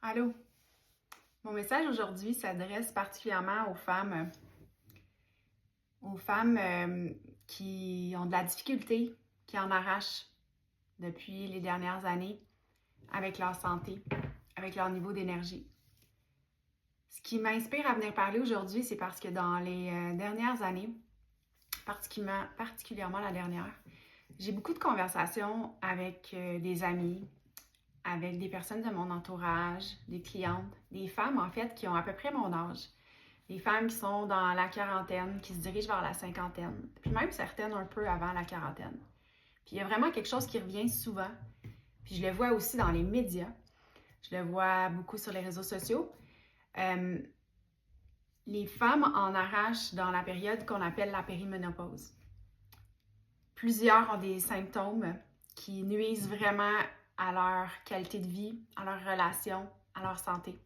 Allô? Mon message aujourd'hui s'adresse particulièrement aux femmes qui ont de la difficulté, qui en arrachent depuis les dernières années avec leur santé, avec leur niveau d'énergie. Ce qui m'inspire à venir parler aujourd'hui, c'est parce que dans les dernières années, particulièrement la dernière, j'ai beaucoup de conversations avec des amis, avec des personnes de mon entourage, des clientes, des femmes en fait qui ont à peu près mon âge. Des femmes qui sont dans la quarantaine, qui se dirigent vers la cinquantaine, puis même certaines un peu avant la quarantaine. Puis il y a vraiment quelque chose qui revient souvent, puis je le vois aussi dans les médias, je le vois beaucoup sur les réseaux sociaux. Les femmes en arrachent dans la période qu'on appelle la périménopause. Plusieurs ont des symptômes qui nuisent vraiment à leur qualité de vie, à leurs relations, à leur santé.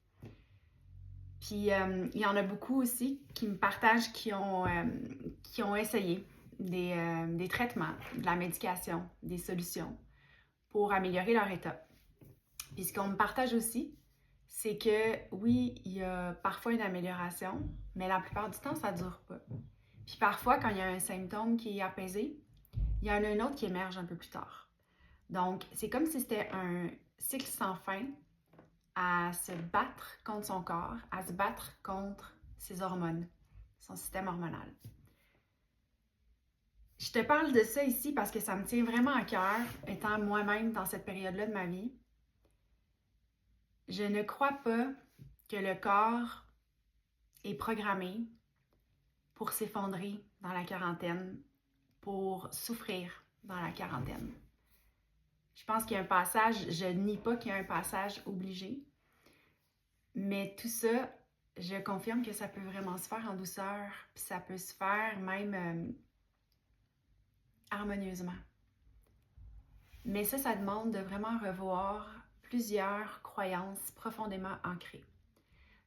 Puis il y en a beaucoup aussi qui me partagent qui ont essayé des traitements, de la médication, des solutions pour améliorer leur état. Puis ce qu'on me partage aussi, c'est que oui, il y a parfois une amélioration, mais la plupart du temps, ça ne dure pas. Puis parfois, quand il y a un symptôme qui est apaisé, il y en a un autre qui émerge un peu plus tard. Donc, c'est comme si c'était un cycle sans fin à se battre contre son corps, à se battre contre ses hormones, son système hormonal. Je te parle de ça ici parce que ça me tient vraiment à cœur, étant moi-même dans cette période-là de ma vie. Je ne crois pas que le corps est programmé pour s'effondrer dans la quarantaine, pour souffrir dans la quarantaine. Je pense qu'il y a un passage, je nie pas qu'il y a un passage obligé, mais tout ça, je confirme que ça peut vraiment se faire en douceur, puis ça peut se faire même harmonieusement. Mais ça demande de vraiment revoir plusieurs croyances profondément ancrées.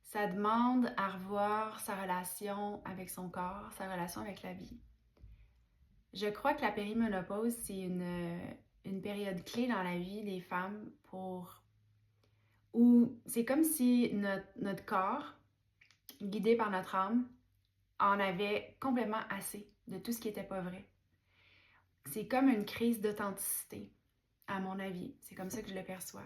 Ça demande à revoir sa relation avec son corps, sa relation avec la vie. Je crois que la périménopause, c'est une période clé dans la vie des femmes où c'est comme si notre corps, guidé par notre âme, en avait complètement assez de tout ce qui n'était pas vrai. C'est comme une crise d'authenticité, à mon avis. C'est comme ça que je le perçois.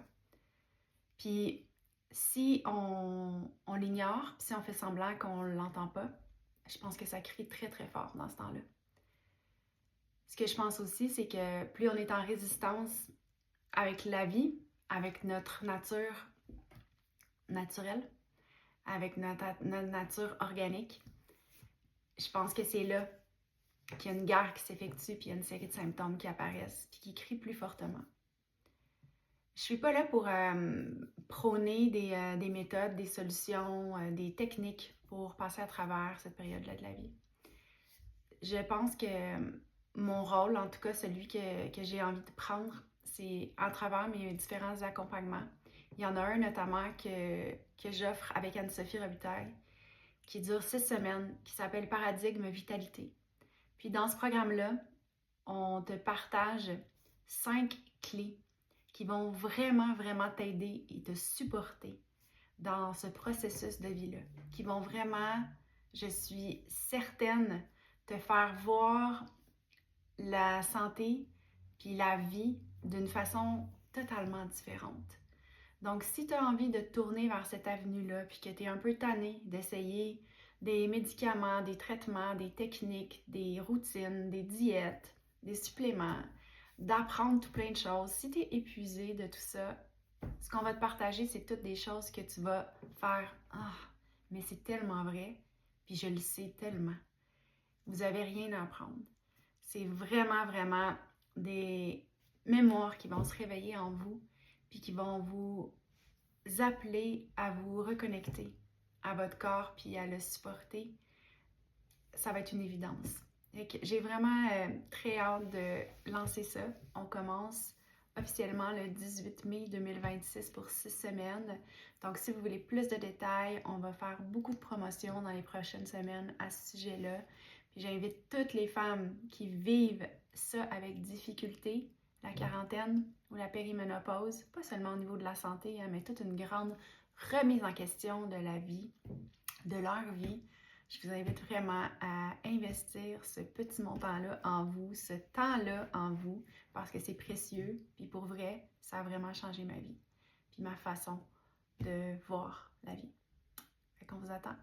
Puis, si on l'ignore, si on fait semblant qu'on ne l'entend pas, je pense que ça crie très, très fort dans ce temps-là. Ce que je pense aussi, c'est que plus on est en résistance avec la vie, avec notre nature naturelle, avec notre nature organique, je pense que c'est là qu'il y a une guerre qui s'effectue, puis il y a une série de symptômes qui apparaissent, puis qui crient plus fortement. Je suis pas là pour prôner des méthodes, des solutions, des techniques pour passer à travers cette période-là de la vie. Je pense que mon rôle, en tout cas celui que j'ai envie de prendre, c'est à travers mes différents accompagnements. Il y en a un notamment que j'offre avec Anne-Sophie Robitaille, qui dure 6 semaines, qui s'appelle Paradigme Vitalité. Puis dans ce programme-là, on te partage 5 clés qui vont vraiment, vraiment t'aider et te supporter dans ce processus de vie-là, qui vont vraiment, je suis certaine, te faire voir la santé puis la vie d'une façon totalement différente. Donc, si tu as envie de tourner vers cette avenue-là, puis que tu es un peu tanné d'essayer des médicaments, des traitements, des techniques, des routines, des diètes, des suppléments, d'apprendre tout plein de choses, si tu es épuisé de tout ça, ce qu'on va te partager, c'est toutes des choses que tu vas faire « Ah, mais c'est tellement vrai, puis je le sais tellement. » Vous n'avez rien à apprendre. C'est vraiment, vraiment des mémoires qui vont se réveiller en vous, puis qui vont vous appeler à vous reconnecter à votre corps, puis à le supporter. Ça va être une évidence. J'ai vraiment très hâte de lancer ça. On commence officiellement le 18 mai 2026 pour 6 semaines. Donc, si vous voulez plus de détails, on va faire beaucoup de promotions dans les prochaines semaines à ce sujet-là. Puis j'invite toutes les femmes qui vivent ça avec difficulté, la quarantaine ou la périménopause, pas seulement au niveau de la santé, mais toute une grande remise en question de la vie, de leur vie, je vous invite vraiment à investir ce petit montant-là en vous, ce temps-là en vous, parce que c'est précieux. Puis pour vrai, ça a vraiment changé ma vie, puis ma façon de voir la vie. Fait qu'on vous attend.